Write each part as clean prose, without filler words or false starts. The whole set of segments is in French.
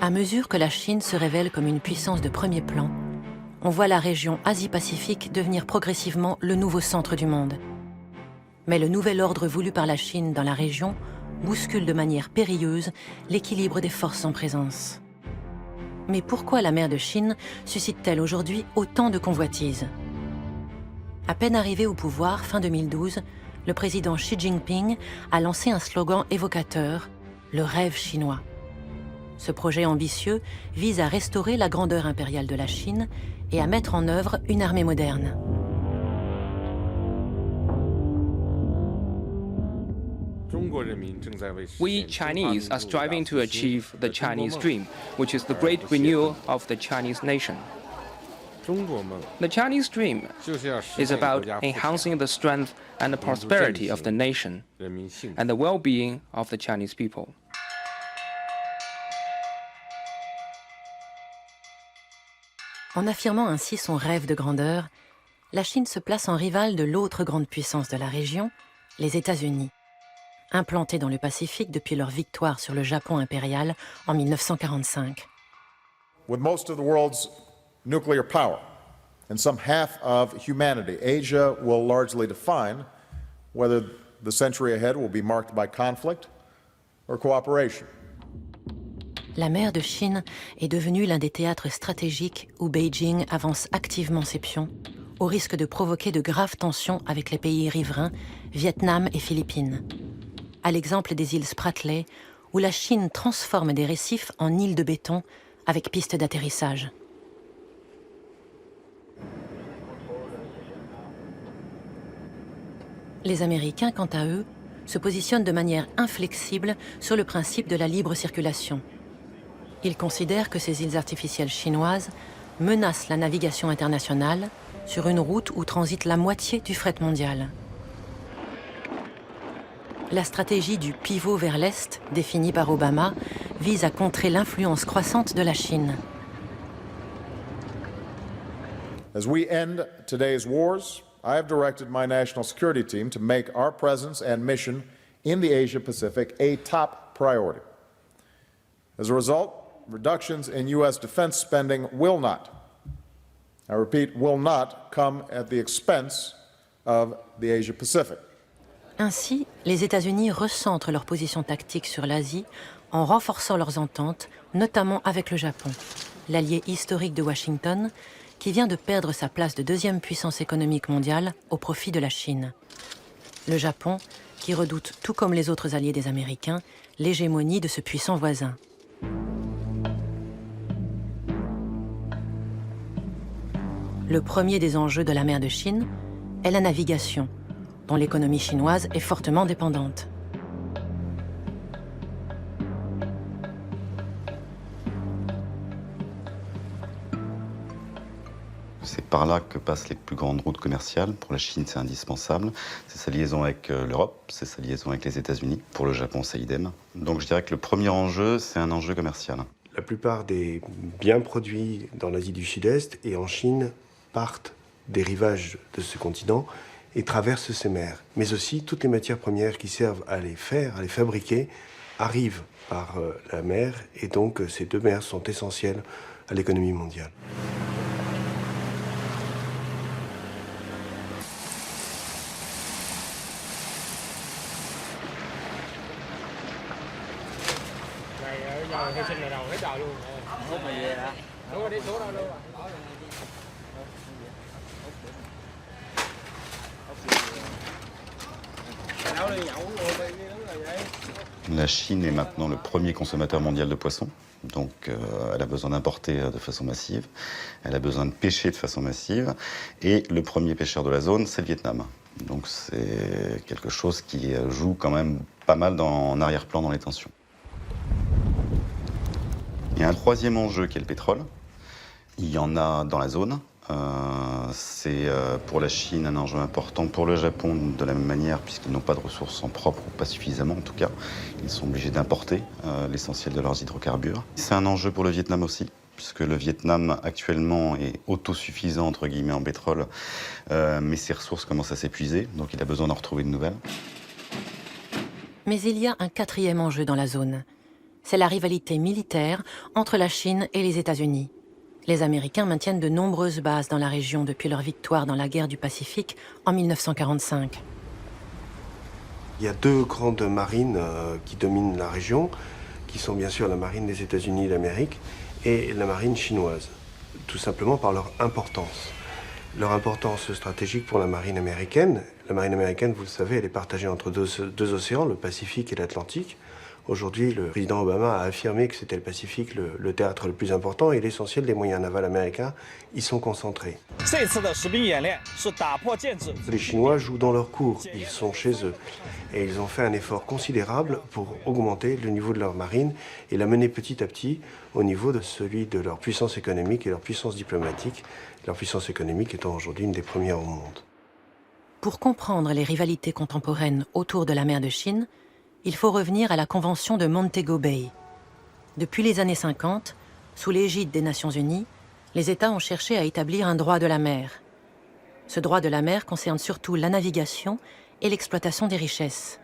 À mesure que la Chine se révèle comme une puissance de premier plan, on voit la région Asie-Pacifique devenir progressivement le nouveau centre du monde. Mais le nouvel ordre voulu par la Chine dans la région bouscule de manière périlleuse l'équilibre des forces en présence. Mais pourquoi la mer de Chine suscite-t-elle aujourd'hui autant de convoitises? À peine arrivé au pouvoir, fin 2012, le président Xi Jinping a lancé un slogan évocateur, le rêve chinois. Ce projet ambitieux vise à restaurer la grandeur impériale de la Chine et à mettre en œuvre une armée moderne. We Chinese are striving to achieve the Chinese dream, which is the great renewal of the Chinese nation. The Chinese dream is about enhancing the strength and the prosperity of the nation and the well-being of the Chinese people. En affirmant ainsi son rêve de grandeur, la Chine se place en rivale de l'autre grande puissance de la région, les États-Unis. Implantés dans le Pacifique depuis leur victoire sur le Japon impérial en 1945. With most of the world's nuclear power and some half of humanity, Asia will largely define whether the century ahead will be marked by conflict or cooperation. La mer de Chine est devenue l'un des théâtres stratégiques où Beijing avance activement ses pions, au risque de provoquer de graves tensions avec les pays riverains, Vietnam et Philippines. À l'exemple des îles Spratly, où la Chine transforme des récifs en îles de béton avec pistes d'atterrissage. Les Américains, quant à eux, se positionnent de manière inflexible sur le principe de la libre circulation. Ils considèrent que ces îles artificielles chinoises menacent la navigation internationale sur une route où transite la moitié du fret mondial. La stratégie du pivot vers l'Est, définie par Obama, vise à contrer l'influence croissante de la Chine. As we end today's wars, I have directed my national security team to make our presence and mission in the Asia-Pacific a top priority. As a result, reductions in U.S. defense spending will not, I repeat, will not come at the expense of the Asia-Pacific. Ainsi, les États-Unis recentrent leur position tactique sur l'Asie en renforçant leurs ententes, notamment avec le Japon, l'allié historique de Washington, qui vient de perdre sa place de deuxième puissance économique mondiale au profit de la Chine. Le Japon, qui redoute, tout comme les autres alliés des Américains, l'hégémonie de ce puissant voisin. Le premier des enjeux de la mer de Chine est la navigation, dont l'économie chinoise est fortement dépendante. C'est par là que passent les plus grandes routes commerciales. Pour la Chine, c'est indispensable. C'est sa liaison avec l'Europe, c'est sa liaison avec les États-Unis. Pour le Japon, c'est idem. Donc je dirais que le premier enjeu, c'est un enjeu commercial. La plupart des biens produits dans l'Asie du Sud-Est et en Chine partent des rivages de ce continent et traversent ces mers. Mais aussi, toutes les matières premières qui servent à les faire, à les fabriquer, arrivent par la mer. Et donc, ces deux mers sont essentielles à l'économie mondiale. La Chine est maintenant le premier consommateur mondial de poissons, donc elle a besoin d'importer de façon massive, elle a besoin de pêcher de façon massive, et le premier pêcheur de la zone, c'est le Vietnam. Donc c'est quelque chose qui joue quand même pas mal en arrière-plan dans les tensions. Il y a un troisième enjeu qui est le pétrole. Il y en a dans la zone. C'est pour la Chine un enjeu important, pour le Japon de la même manière, puisqu'ils n'ont pas de ressources en propre, ou pas suffisamment en tout cas. Ils sont obligés d'importer l'essentiel de leurs hydrocarbures. C'est un enjeu pour le Vietnam aussi, puisque le Vietnam actuellement est autosuffisant entre guillemets en pétrole, mais ses ressources commencent à s'épuiser, donc il a besoin d'en retrouver de nouvelles. Mais il y a un quatrième enjeu dans la zone, c'est la rivalité militaire entre la Chine et les États-Unis. Les Américains maintiennent de nombreuses bases dans la région depuis leur victoire dans la guerre du Pacifique en 1945. Il y a deux grandes marines qui dominent la région, qui sont bien sûr la marine des États-Unis d'Amérique et la marine chinoise, tout simplement par leur importance. Leur importance stratégique pour la marine américaine. La marine américaine, vous le savez, elle est partagée entre deux océans, le Pacifique et l'Atlantique. Aujourd'hui, le président Obama a affirmé que c'était le Pacifique le théâtre le plus important et l'essentiel des moyens navals américains y sont concentrés. Les Chinois jouent dans leur cour, ils sont chez eux. Et ils ont fait un effort considérable pour augmenter le niveau de leur marine et la mener petit à petit au niveau de celui de leur puissance économique et leur puissance diplomatique, leur puissance économique étant aujourd'hui une des premières au monde. Pour comprendre les rivalités contemporaines autour de la mer de Chine, il faut revenir à la Convention de Montego Bay. Depuis les années 50, sous l'égide des Nations Unies, les États ont cherché à établir un droit de la mer. Ce droit de la mer concerne surtout la navigation et l'exploitation des richesses.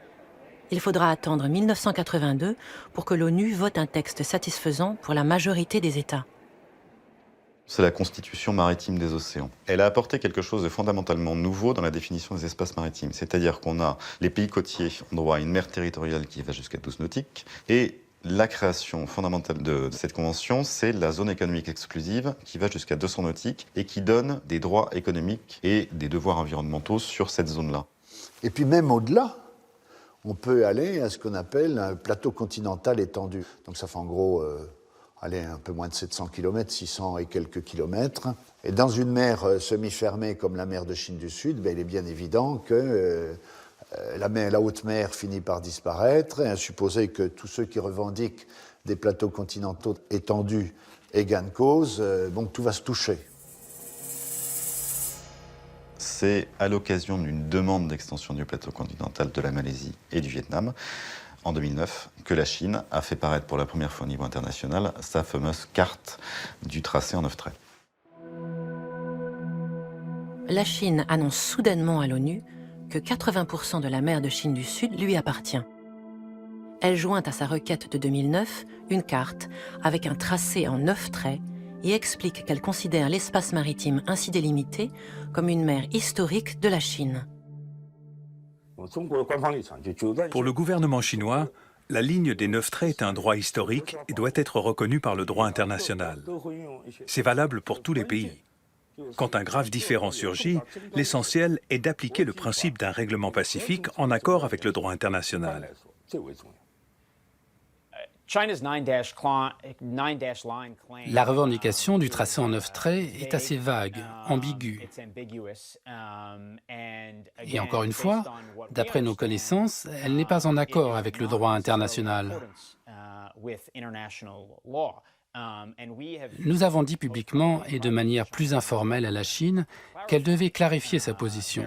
Il faudra attendre 1982 pour que l'ONU vote un texte satisfaisant pour la majorité des États. C'est la Constitution maritime des océans. Elle a apporté quelque chose de fondamentalement nouveau dans la définition des espaces maritimes. C'est-à-dire qu'on a les pays côtiers ont droit à une mer territoriale qui va jusqu'à 12 nautiques. Et la création fondamentale de cette convention, c'est la zone économique exclusive qui va jusqu'à 200 nautiques et qui donne des droits économiques et des devoirs environnementaux sur cette zone-là. Et puis même au-delà, on peut aller à ce qu'on appelle un plateau continental étendu. Donc ça fait en gros... un peu moins de 700 km, 600 et quelques kilomètres. Et dans une mer semi-fermée comme la mer de Chine du Sud, il est bien évident que la haute mer finit par disparaître, et à supposer que tous ceux qui revendiquent des plateaux continentaux étendus aient gain de cause, tout va se toucher. C'est à l'occasion d'une demande d'extension du plateau continental de la Malaisie et du Vietnam, en 2009, que la Chine a fait paraître pour la première fois au niveau international sa fameuse carte du tracé en 9 traits. La Chine annonce soudainement à l'ONU que 80% de la mer de Chine du Sud lui appartient. Elle joint à sa requête de 2009 une carte avec un tracé en 9 traits et explique qu'elle considère l'espace maritime ainsi délimité comme une mer historique de la Chine. Pour le gouvernement chinois, la ligne des 9 traits est un droit historique et doit être reconnu par le droit international. C'est valable pour tous les pays. Quand un grave différend surgit, l'essentiel est d'appliquer le principe d'un règlement pacifique en accord avec le droit international. La revendication du tracé en 9 traits est assez vague, ambiguë. Et encore une fois, d'après nos connaissances, elle n'est pas en accord avec le droit international. Nous avons dit publiquement et de manière plus informelle à la Chine qu'elle devait clarifier sa position.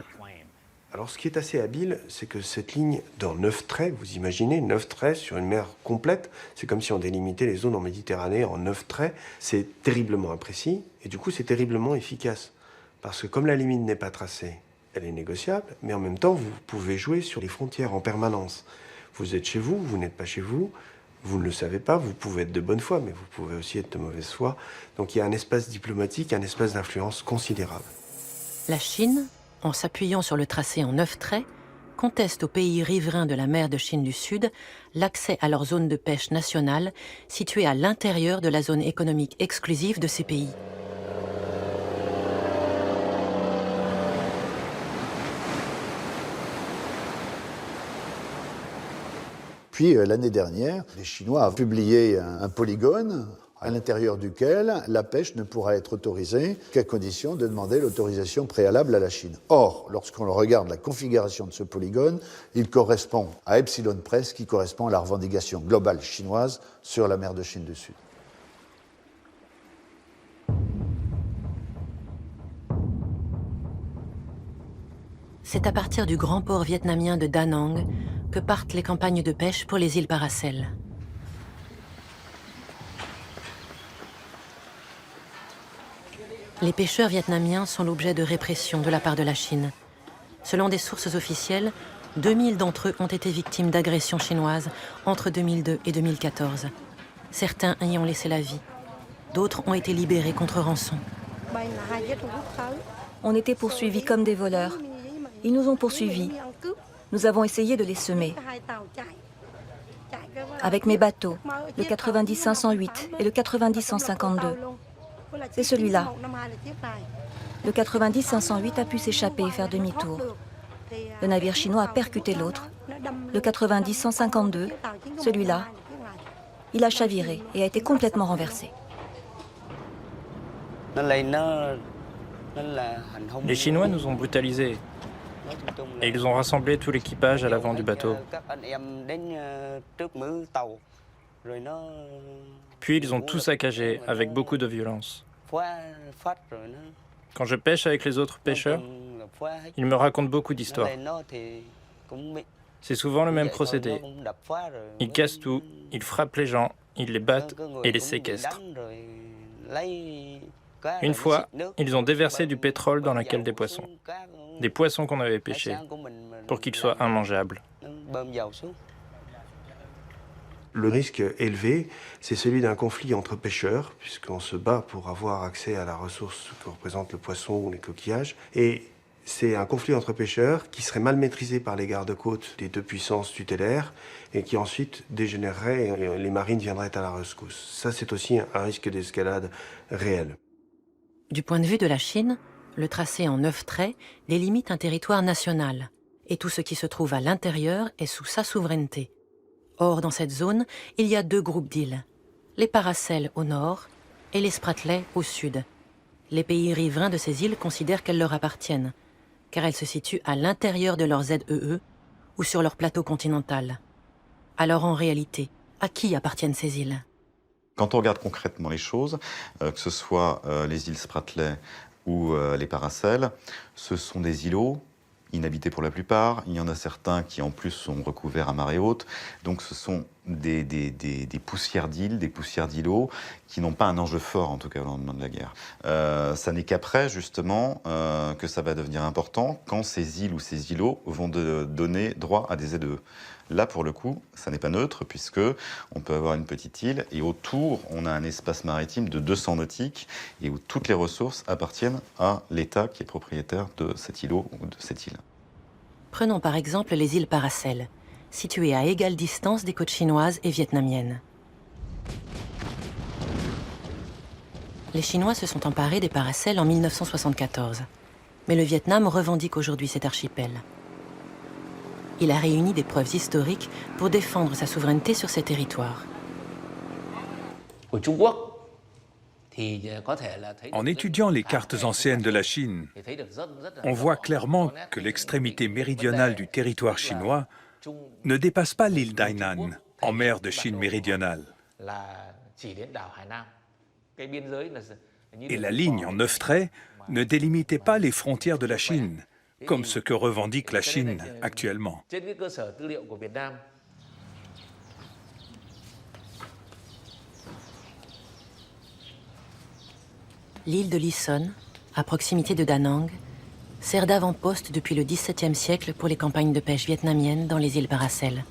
Alors ce qui est assez habile, c'est que cette ligne dans 9 traits, vous imaginez, 9 traits sur une mer complète, c'est comme si on délimitait les zones en Méditerranée en 9 traits, c'est terriblement imprécis et du coup c'est terriblement efficace. Parce que comme la limite n'est pas tracée, elle est négociable, mais en même temps vous pouvez jouer sur les frontières en permanence. Vous êtes chez vous, vous n'êtes pas chez vous, vous ne le savez pas, vous pouvez être de bonne foi, mais vous pouvez aussi être de mauvaise foi. Donc il y a un espace diplomatique, un espace d'influence considérable. La Chine, en s'appuyant sur le tracé en 9 traits, conteste aux pays riverains de la mer de Chine du Sud l'accès à leur zone de pêche nationale située à l'intérieur de la zone économique exclusive de ces pays. Puis l'année dernière, les Chinois ont publié un polygone à l'intérieur duquel la pêche ne pourra être autorisée qu'à condition de demander l'autorisation préalable à la Chine. Or, lorsqu'on regarde la configuration de ce polygone, il correspond à Epsilon Press, qui correspond à la revendication globale chinoise sur la mer de Chine du Sud. C'est à partir du grand port vietnamien de Da Nang que partent les campagnes de pêche pour les îles Paracel. Les pêcheurs vietnamiens sont l'objet de répression de la part de la Chine. Selon des sources officielles, 2000 d'entre eux ont été victimes d'agressions chinoises entre 2002 et 2014. Certains y ont laissé la vie. D'autres ont été libérés contre rançon. On était poursuivis comme des voleurs. Ils nous ont poursuivis. Nous avons essayé de les semer. Avec mes bateaux, le 90-508 et le 90-152. C'est celui-là. Le 90-508 a pu s'échapper et faire demi-tour. Le navire chinois a percuté l'autre. Le 90-152, celui-là, il a chaviré et a été complètement renversé. Les Chinois nous ont brutalisés et ils ont rassemblé tout l'équipage à l'avant du bateau. Puis ils ont tout saccagé avec beaucoup de violence. Quand je pêche avec les autres pêcheurs, ils me racontent beaucoup d'histoires. C'est souvent le même procédé. Ils cassent tout, ils frappent les gens, ils les battent et les séquestrent. Une fois, ils ont déversé du pétrole dans la cale des poissons qu'on avait pêchés, pour qu'ils soient immangeables. Le risque élevé, c'est celui d'un conflit entre pêcheurs, puisqu'on se bat pour avoir accès à la ressource que représente le poisson ou les coquillages. Et c'est un conflit entre pêcheurs qui serait mal maîtrisé par les gardes-côtes des deux puissances tutélaires et qui ensuite dégénérerait et les marines viendraient à la rescousse. Ça, c'est aussi un risque d'escalade réel. Du point de vue de la Chine, le tracé en 9 traits délimite un territoire national, et tout ce qui se trouve à l'intérieur est sous sa souveraineté. Or, dans cette zone, il y a 2 groupes d'îles, les Paracels au nord et les Spratlais au sud. Les pays riverains de ces îles considèrent qu'elles leur appartiennent, car elles se situent à l'intérieur de leur ZEE ou sur leur plateau continental. Alors en réalité, à qui appartiennent ces îles ? Quand on regarde concrètement les choses, que ce soit les îles Spratlais ou les Paracels, ce sont des îlots inhabités pour la plupart. Il y en a certains qui en plus sont recouverts à marée haute. Donc ce sont des poussières d'îles, des poussières d'îlots qui n'ont pas un enjeu fort en tout cas au lendemain de la guerre. Ça n'est qu'après justement que ça va devenir important quand ces îles ou ces îlots vont donner droit à des ZEE. Là, pour le coup, ça n'est pas neutre, puisque on peut avoir une petite île, et autour, on a un espace maritime de 200 nautiques, et où toutes les ressources appartiennent à l'État qui est propriétaire de cet îlot ou de cette île. Prenons par exemple les îles Paracels, situées à égale distance des côtes chinoises et vietnamiennes. Les Chinois se sont emparés des Paracels en 1974, mais le Vietnam revendique aujourd'hui cet archipel. Il a réuni des preuves historiques pour défendre sa souveraineté sur ces territoires. En étudiant les cartes anciennes de la Chine, on voit clairement que l'extrémité méridionale du territoire chinois ne dépasse pas l'île d'Hainan, en mer de Chine méridionale. Et la ligne en 9 traits ne délimitait pas les frontières de la Chine, comme ce que revendique la Chine actuellement. L'île de Lison, à proximité de Da Nang, sert d'avant-poste depuis le XVIIe siècle pour les campagnes de pêche vietnamiennes dans les îles Paracels.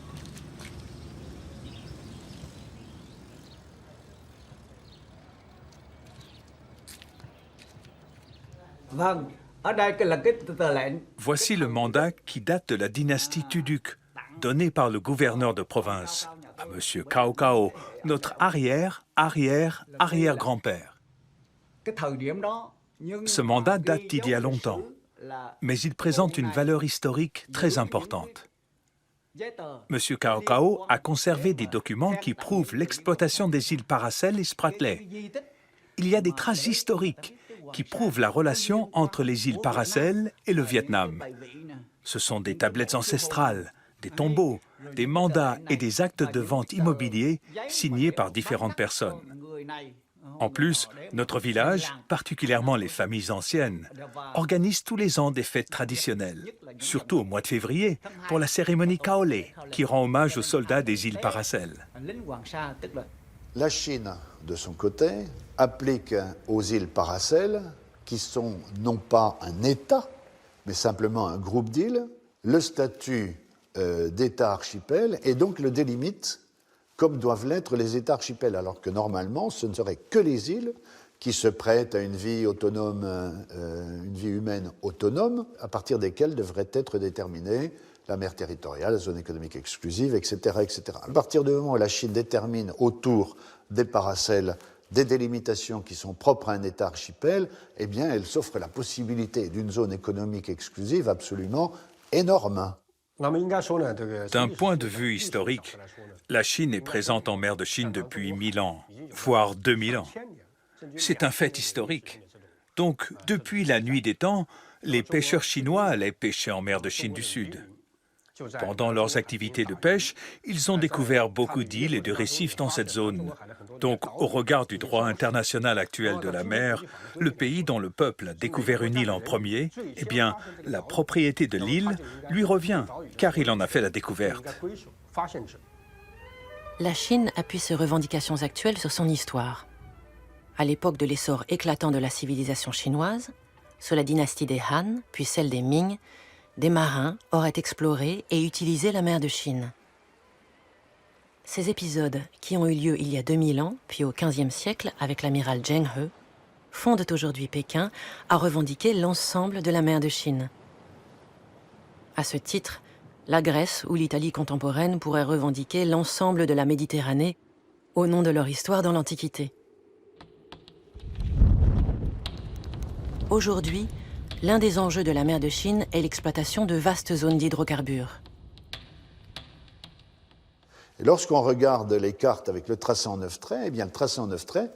Voici le mandat qui date de la dynastie Tuduk, donné par le gouverneur de province, à M. Cao Cao, notre arrière-arrière-arrière-grand-père. Ce mandat date d'il y a longtemps, mais il présente une valeur historique très importante. M. Cao Cao a conservé des documents qui prouvent l'exploitation des îles Paracels et Spratlais. Il y a des traces historiques qui prouvent la relation entre les îles Paracels et le Vietnam. Ce sont des tablettes ancestrales, des tombeaux, des mandats et des actes de vente immobiliers signés par différentes personnes. En plus, notre village, particulièrement les familles anciennes, organise tous les ans des fêtes traditionnelles, surtout au mois de février, pour la cérémonie Kaole, qui rend hommage aux soldats des îles Paracels. La Chine, de son côté, applique aux îles Paracels, qui sont non pas un État, mais simplement un groupe d'îles, le statut d'État archipel et donc le délimite comme doivent l'être les États archipels, alors que normalement, ce ne seraient que les îles qui se prêtent à une vie autonome, une vie humaine autonome, à partir desquelles devrait être déterminée la mer territoriale, la zone économique exclusive, etc., etc. À partir du moment où la Chine détermine autour des paracels des délimitations qui sont propres à un État archipel, eh bien, elle s'offre la possibilité d'une zone économique exclusive absolument énorme. D'un point de vue historique, la Chine est présente en mer de Chine depuis 1000 ans, voire 2000 ans. C'est un fait historique. Donc, depuis la nuit des temps, les pêcheurs chinois allaient pêcher en mer de Chine du Sud. Pendant leurs activités de pêche, ils ont découvert beaucoup d'îles et de récifs dans cette zone. Donc, au regard du droit international actuel de la mer, le pays dont le peuple a découvert une île en premier, eh bien, la propriété de l'île lui revient, car il en a fait la découverte. La Chine appuie ses revendications actuelles sur son histoire. À l'époque de l'essor éclatant de la civilisation chinoise, sous la dynastie des Han, puis celle des Ming, des marins auraient exploré et utilisé la mer de Chine. Ces épisodes, qui ont eu lieu il y a 2000 ans, puis au XVe siècle avec l'amiral Zheng He, fondent aujourd'hui Pékin à revendiquer l'ensemble de la mer de Chine. À ce titre, la Grèce ou l'Italie contemporaine pourraient revendiquer l'ensemble de la Méditerranée au nom de leur histoire dans l'Antiquité. Aujourd'hui, l'un des enjeux de la mer de Chine est l'exploitation de vastes zones d'hydrocarbures. Et lorsqu'on regarde les cartes avec le tracé en 9 traits, eh bien, le tracé en 9 traits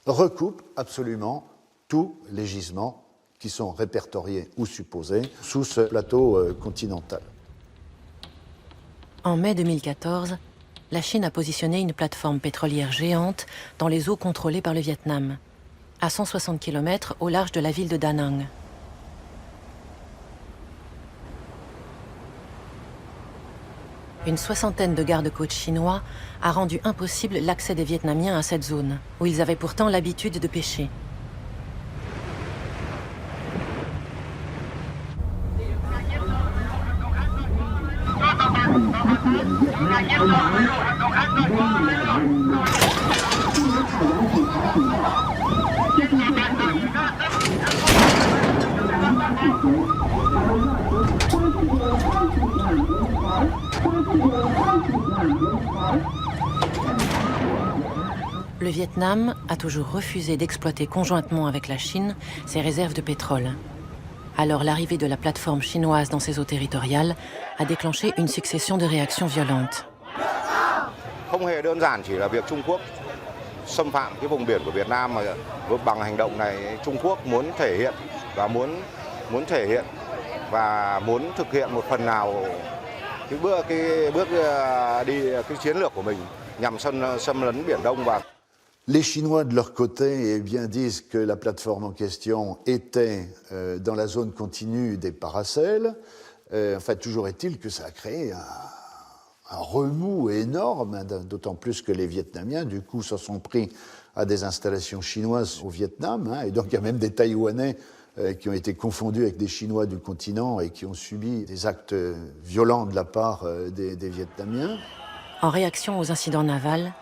recoupe absolument tous les gisements qui sont répertoriés ou supposés sous ce plateau continental. En mai 2014, la Chine a positionné une plateforme pétrolière géante dans les eaux contrôlées par le Vietnam, à 160 km au large de la ville de Da Nang. Une soixantaine de gardes-côtes chinois a rendu impossible l'accès des Vietnamiens à cette zone, où ils avaient pourtant l'habitude de pêcher. Le Vietnam a toujours refusé d'exploiter conjointement avec la Chine ses réserves de pétrole. Alors l'arrivée de la plateforme chinoise dans ses eaux territoriales a déclenché une succession de réactions violentes. Không hề đơn giản chỉ là việc Trung Quốc xâm phạm cái vùng biển của Việt Nam mà bằng hành động này Trung Quốc muốn thể hiện và muốn thực hiện một phần nào cái bước đi cái chiến lược của mình nhằm xâm lấn Biển Đông và Les Chinois, de leur côté, eh bien, disent que la plateforme en question était dans la zone continue des paracels. Enfin, toujours est-il que ça a créé un remous énorme, d'autant plus que les Vietnamiens, du coup, se sont pris à des installations chinoises au Vietnam. Et donc, il y a même des Taïwanais qui ont été confondus avec des Chinois du continent et qui ont subi des actes violents de la part des Vietnamiens. En réaction aux incidents navals,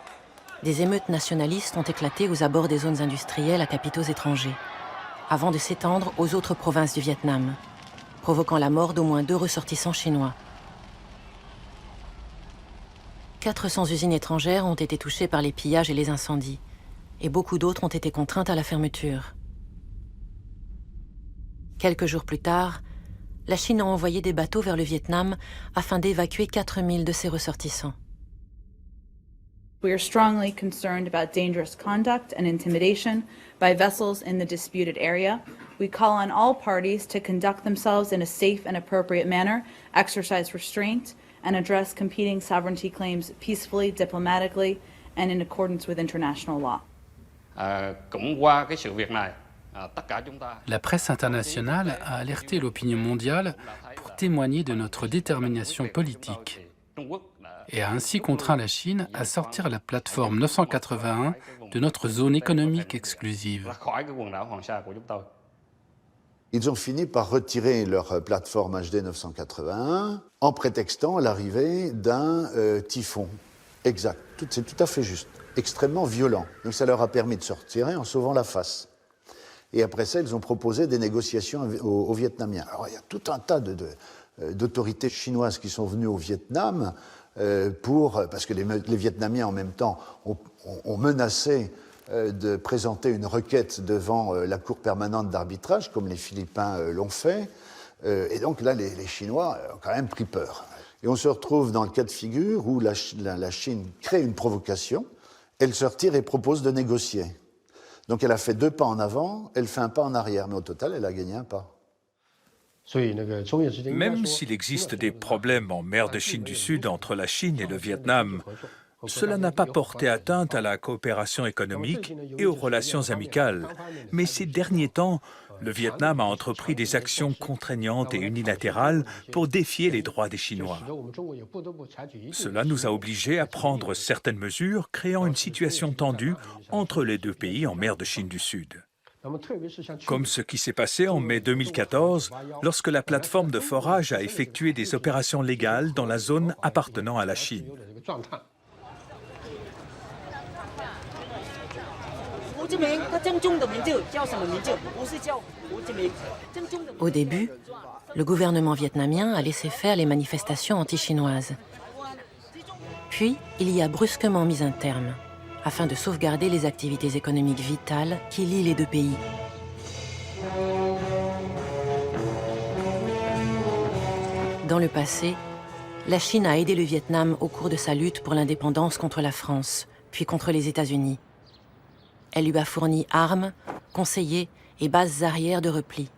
des émeutes nationalistes ont éclaté aux abords des zones industrielles à capitaux étrangers, avant de s'étendre aux autres provinces du Vietnam, provoquant la mort d'au moins 2 ressortissants chinois. 400 usines étrangères ont été touchées par les pillages et les incendies, et beaucoup d'autres ont été contraintes à la fermeture. Quelques jours plus tard, la Chine a envoyé des bateaux vers le Vietnam afin d'évacuer 4000 de ses ressortissants. We are strongly concerned about dangerous conduct and intimidation by vessels in the disputed area. We call on all parties to conduct themselves in a safe and appropriate manner, exercise restraint, and address competing sovereignty claims peacefully, diplomatically, and in accordance with international law. La presse internationale a alerté l'opinion mondiale pour témoigner de notre détermination politique et a ainsi contraint la Chine à sortir la plateforme 981 de notre zone économique exclusive. Ils ont fini par retirer leur plateforme HD 981 en prétextant l'arrivée d'un typhon Exact, c'est tout à fait juste. Extrêmement violent. Donc ça leur a permis de se retirer en sauvant la face. Et après ça, ils ont proposé des négociations aux Vietnamiens. Alors il y a tout un tas d'autorités chinoises qui sont venues au Vietnam parce que les Vietnamiens en même temps ont menacé de présenter une requête devant la Cour permanente d'arbitrage, comme les Philippins l'ont fait. Et donc là, les Chinois ont quand même pris peur. Et on se retrouve dans le cas de figure où la Chine crée une provocation, elle se retire et propose de négocier. Donc elle a fait 2 pas en avant, elle fait un pas en arrière, mais au total, elle a gagné un pas. Même s'il existe des problèmes en mer de Chine du Sud entre la Chine et le Vietnam, cela n'a pas porté atteinte à la coopération économique et aux relations amicales. Mais ces derniers temps, le Vietnam a entrepris des actions contraignantes et unilatérales pour défier les droits des Chinois. Cela nous a obligés à prendre certaines mesures, créant une situation tendue entre les 2 pays en mer de Chine du Sud. Comme ce qui s'est passé en mai 2014, lorsque la plateforme de forage a effectué des opérations légales dans la zone appartenant à la Chine. Au début, le gouvernement vietnamien a laissé faire les manifestations anti-chinoises. Puis, il y a brusquement mis un terme, afin de sauvegarder les activités économiques vitales qui lient les 2 pays. Dans le passé, la Chine a aidé le Vietnam au cours de sa lutte pour l'indépendance contre la France, puis contre les États-Unis. Elle lui a fourni armes, conseillers et bases arrières de repli.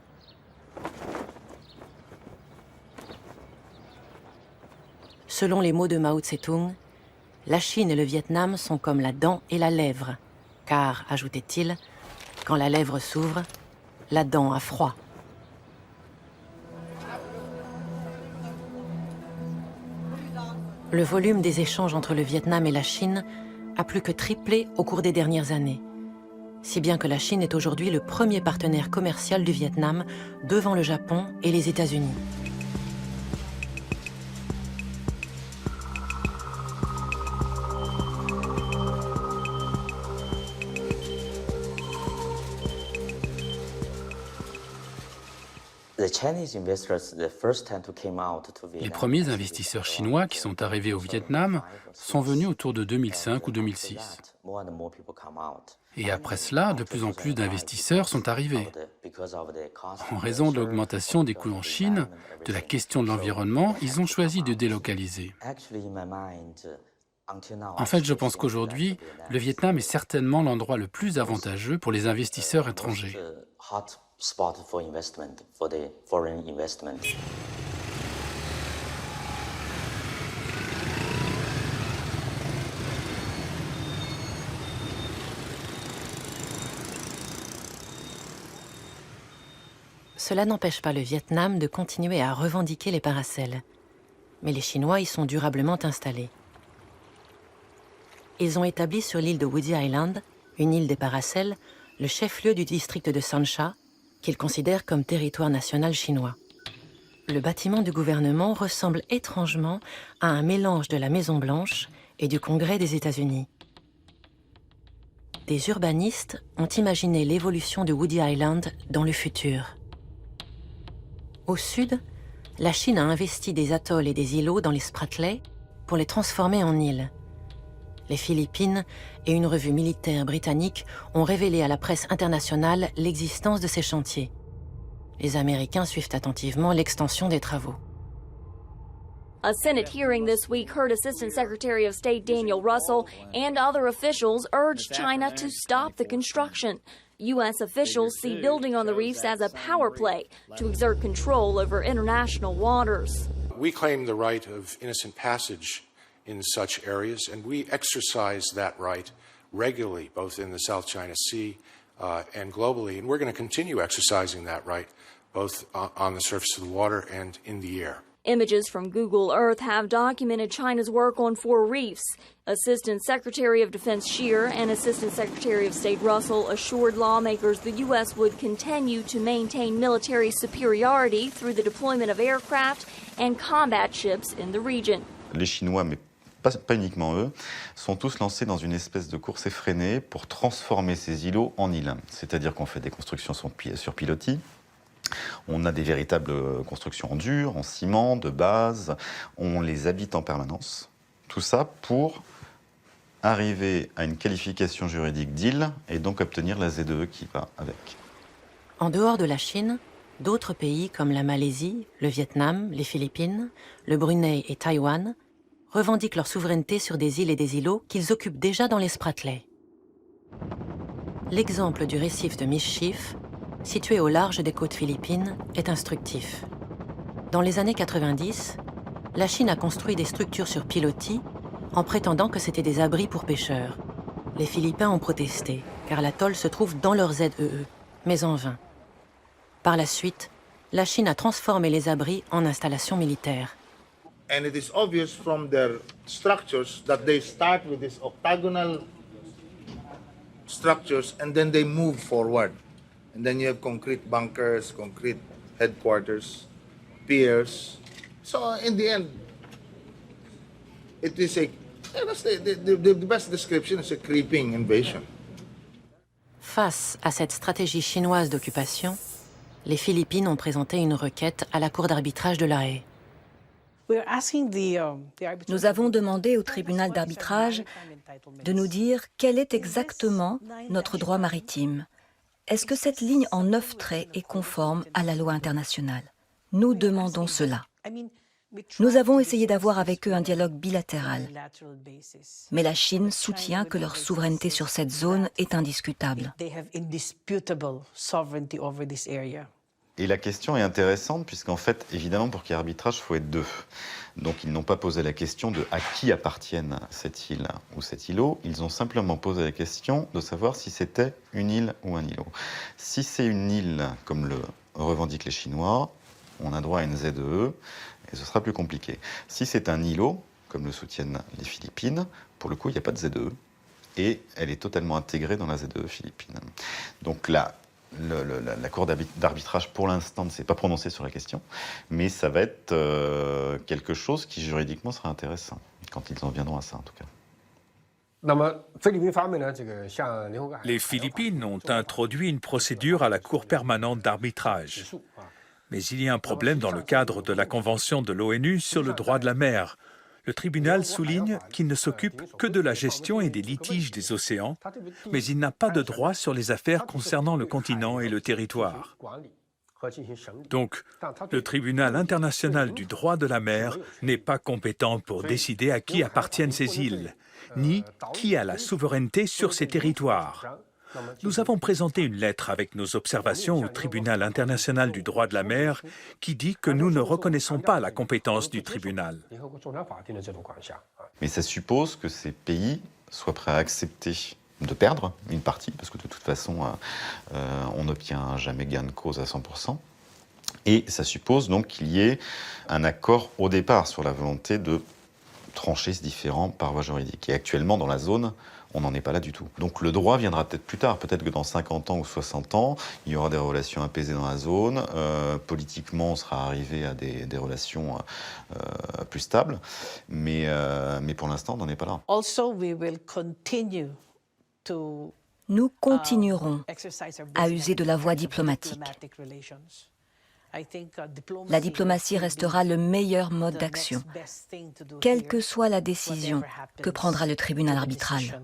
Selon les mots de Mao Tse-tung, la Chine et le Vietnam sont comme la dent et la lèvre, car, ajoutait-il, quand la lèvre s'ouvre, la dent a froid. Le volume des échanges entre le Vietnam et la Chine a plus que triplé au cours des dernières années. Si bien que la Chine est aujourd'hui le premier partenaire commercial du Vietnam devant le Japon et les États-Unis. Les premiers investisseurs chinois qui sont arrivés au Vietnam sont venus autour de 2005 ou 2006. Et après cela, de plus en plus d'investisseurs sont arrivés. En raison de l'augmentation des coûts en Chine, de la question de l'environnement, ils ont choisi de délocaliser. En fait, je pense qu'aujourd'hui, le Vietnam est certainement l'endroit le plus avantageux pour les investisseurs étrangers. Cela n'empêche pas le Vietnam de continuer à revendiquer les paracels. Mais les Chinois y sont durablement installés. Ils ont établi sur l'île de Woody Island, une île des paracels, le chef-lieu du district de Son Cha, qu'ils considèrent comme territoire national chinois. Le bâtiment du gouvernement ressemble étrangement à un mélange de la Maison-Blanche et du Congrès des États-Unis. Des urbanistes ont imaginé l'évolution de Woody Island dans le futur. Au sud, la Chine a investi des atolls et des îlots dans les Spratleys pour les transformer en îles. Les Philippines et une revue militaire britannique ont révélé à la presse internationale l'existence de ces chantiers. Les Américains suivent attentivement l'extension des travaux. A Senate hearing this week heard Assistant Secretary of State Daniel Russell and other officials urge China to stop the construction. U.S. officials see building on the reefs as a power play to exert control over international waters. We claim the right of innocent passage in such areas, and we exercise that right regularly, both in the South China Sea and globally. And we're going to continue exercising that right, both on the surface of the water and in the air. Images from Google Earth have documented China's work on 4 reefs. Assistant Secretary of Defense Scheer and Assistant Secretary of State Russell assured lawmakers the U.S. would continue to maintain military superiority through the deployment of aircraft and combat ships in the region. Les Chinois, mais pas uniquement eux, sont tous lancés dans une espèce de course effrénée pour transformer ces îlots en îles. C'est-à-dire qu'on fait des constructions sur pilotis, on a des véritables constructions en dur, en ciment, de base, on les habite en permanence. Tout ça pour arriver à une qualification juridique d'île et donc obtenir la ZEE qui va avec. En dehors de la Chine, d'autres pays comme la Malaisie, le Vietnam, les Philippines, le Brunei et Taïwan revendiquent leur souveraineté sur des îles et des îlots qu'ils occupent déjà dans les Spratlys. L'exemple du récif de Mischief, situé au large des côtes philippines, est instructif. Dans les années 90, la Chine a construit des structures sur pilotis en prétendant que c'était des abris pour pêcheurs. Les Philippins ont protesté, car l'atoll se trouve dans leur ZEE, mais en vain. Par la suite, la Chine a transformé les abris en installations militaires. And it is obvious from their structures that they start with these octagonal structures and then they move forward. And then you have concrete bunkers, concrete headquarters, piers. So in the end, it is the best description is a creeping invasion. Face à cette stratégie chinoise d'occupation, les Philippines ont présenté une requête à la Cour d'arbitrage de La Haye. Nous avons demandé au tribunal d'arbitrage de nous dire quel est exactement notre droit maritime. Est-ce que cette ligne en 9 traits est conforme à la loi internationale? Nous demandons cela. Nous avons essayé d'avoir avec eux un dialogue bilatéral. Mais la Chine soutient que leur souveraineté sur cette zone est indiscutable. Et la question est intéressante puisqu'en fait, évidemment, pour qu'il y ait arbitrage, il faut être deux. Donc ils n'ont pas posé la question de à qui appartiennent cette île ou cet îlot. Ils ont simplement posé la question de savoir si c'était une île ou un îlot. Si c'est une île, comme le revendiquent les Chinois, on a droit à une ZEE et ce sera plus compliqué. Si c'est un îlot, comme le soutiennent les Philippines, pour le coup, il n'y a pas de ZEE et elle est totalement intégrée dans la ZEE philippine. Donc là, la Cour d'arbitrage, pour l'instant, ne s'est pas prononcée sur la question, mais ça va être quelque chose qui, juridiquement, sera intéressant, quand ils en viendront à ça, en tout cas. Les Philippines ont introduit une procédure à la Cour permanente d'arbitrage. Mais il y a un problème dans le cadre de la Convention de l'ONU sur le droit de la mer. Le tribunal souligne qu'il ne s'occupe que de la gestion et des litiges des océans, mais il n'a pas de droit sur les affaires concernant le continent et le territoire. Donc, le tribunal international du droit de la mer n'est pas compétent pour décider à qui appartiennent ces îles, ni qui a la souveraineté sur ces territoires. Nous avons présenté une lettre avec nos observations au tribunal international du droit de la mer qui dit que nous ne reconnaissons pas la compétence du tribunal. Mais ça suppose que ces pays soient prêts à accepter de perdre une partie, parce que de toute façon, on n'obtient jamais gain de cause à 100%. Et ça suppose donc qu'il y ait un accord au départ sur la volonté de trancher ce différend par voie juridique. Et actuellement, dans la zone, on n'en est pas là du tout. Donc le droit viendra peut-être plus tard. Peut-être que dans 50 ans ou 60 ans, il y aura des relations apaisées dans la zone. Politiquement, on sera arrivé à des relations plus stables. Mais pour l'instant, on n'en est pas là. Nous continuerons à user de la voie diplomatique. La diplomatie restera le meilleur mode d'action, quelle que soit la décision que prendra le tribunal arbitral.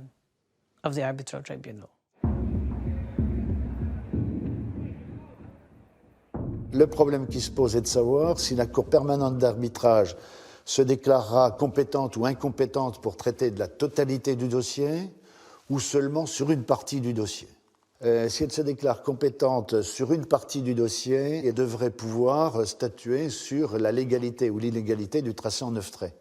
Le problème qui se pose est de savoir si la Cour permanente d'arbitrage se déclarera compétente ou incompétente pour traiter de la totalité du dossier ou seulement sur une partie du dossier. Si elle se déclare compétente sur une partie du dossier, elle devrait pouvoir statuer sur la légalité ou l'illégalité du tracé en 9 traits.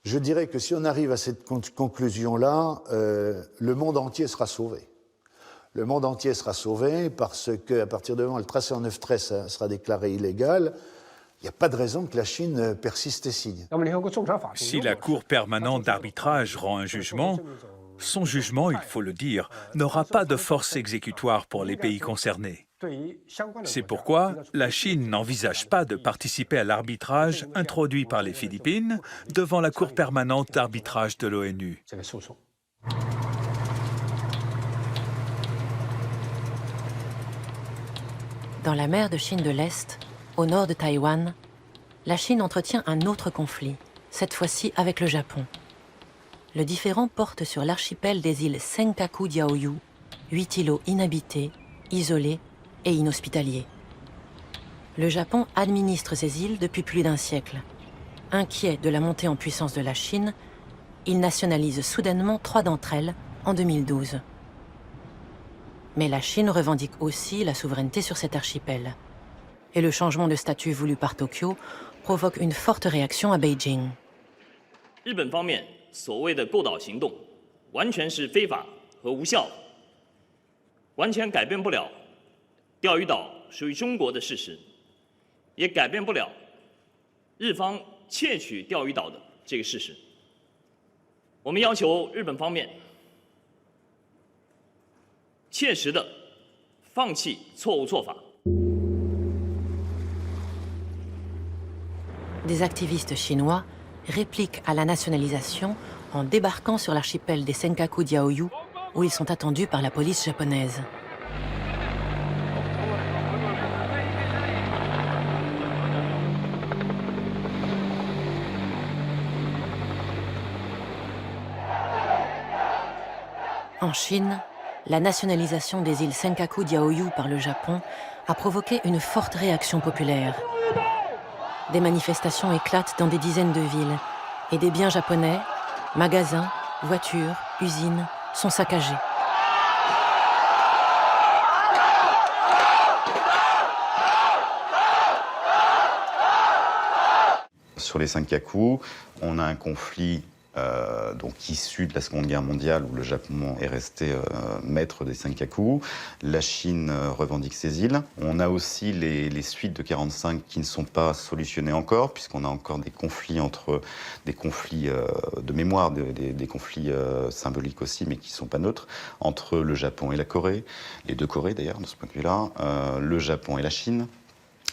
Je dirais que si on arrive à cette conclusion-là, le monde entier sera sauvé. Le monde entier sera sauvé parce qu'à partir du moment où le tracé en 9 traits sera déclaré illégal, il n'y a pas de raison que la Chine persiste et signe. Si la Cour permanente d'arbitrage rend un jugement, son jugement, il faut le dire, n'aura pas de force exécutoire pour les pays concernés. C'est pourquoi la Chine n'envisage pas de participer à l'arbitrage introduit par les Philippines devant la Cour permanente d'arbitrage de l'ONU. Dans la mer de Chine de l'Est, au nord de Taïwan, la Chine entretient un autre conflit, cette fois-ci avec le Japon. Le différend porte sur l'archipel des îles Senkaku-Diaoyu, 8 îlots inhabités, isolés et inhospitaliers. Le Japon administre ces îles depuis plus d'un siècle. Inquiet de la montée en puissance de la Chine, il nationalise soudainement 3 d'entre elles en 2012. Mais la Chine revendique aussi la souveraineté sur cet archipel. Et le changement de statut voulu par Tokyo provoque une forte réaction à Beijing. 日本方面所谓的购岛行动完全是非法和无效的，完全改变不了钓鱼岛属于中国的事实，也改变不了日方窃取钓鱼岛的这个事实。我们要求日本方面切实的放弃错误做法。 Des activistes chinois répliquent à la nationalisation en débarquant sur l'archipel des Senkaku-Diaoyu, où ils sont attendus par la police japonaise. En Chine, la nationalisation des îles Senkaku-Diaoyu par le Japon a provoqué une forte réaction populaire. Des manifestations éclatent dans des dizaines de villes et des biens japonais, magasins, voitures, usines sont saccagés. Sur les Senkaku, on a un conflit donc issu de la Seconde Guerre mondiale où le Japon est resté maître des Senkaku. La Chine revendique ces îles. On a aussi les suites de 1945 qui ne sont pas solutionnées encore, puisqu'on a encore des conflits des conflits de mémoire, des conflits symboliques aussi, mais qui ne sont pas neutres, entre le Japon et la Corée, les deux Corées d'ailleurs, de ce point de vue-là, le Japon et la Chine.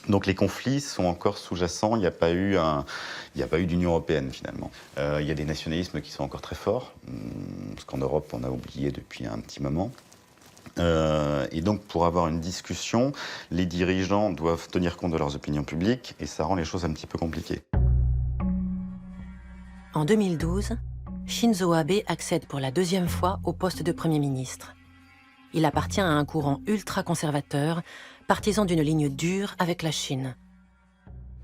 Donc les conflits sont encore sous-jacents, il n'y a pas eu d'Union européenne finalement. Il y a des nationalismes qui sont encore très forts, ce qu'en Europe on a oublié depuis un petit moment. Et donc pour avoir une discussion, les dirigeants doivent tenir compte de leurs opinions publiques et ça rend les choses un petit peu compliquées. En 2012, Shinzo Abe accède pour la deuxième fois au poste de Premier ministre. Il appartient à un courant ultra-conservateur, partisan d'une ligne dure avec la Chine.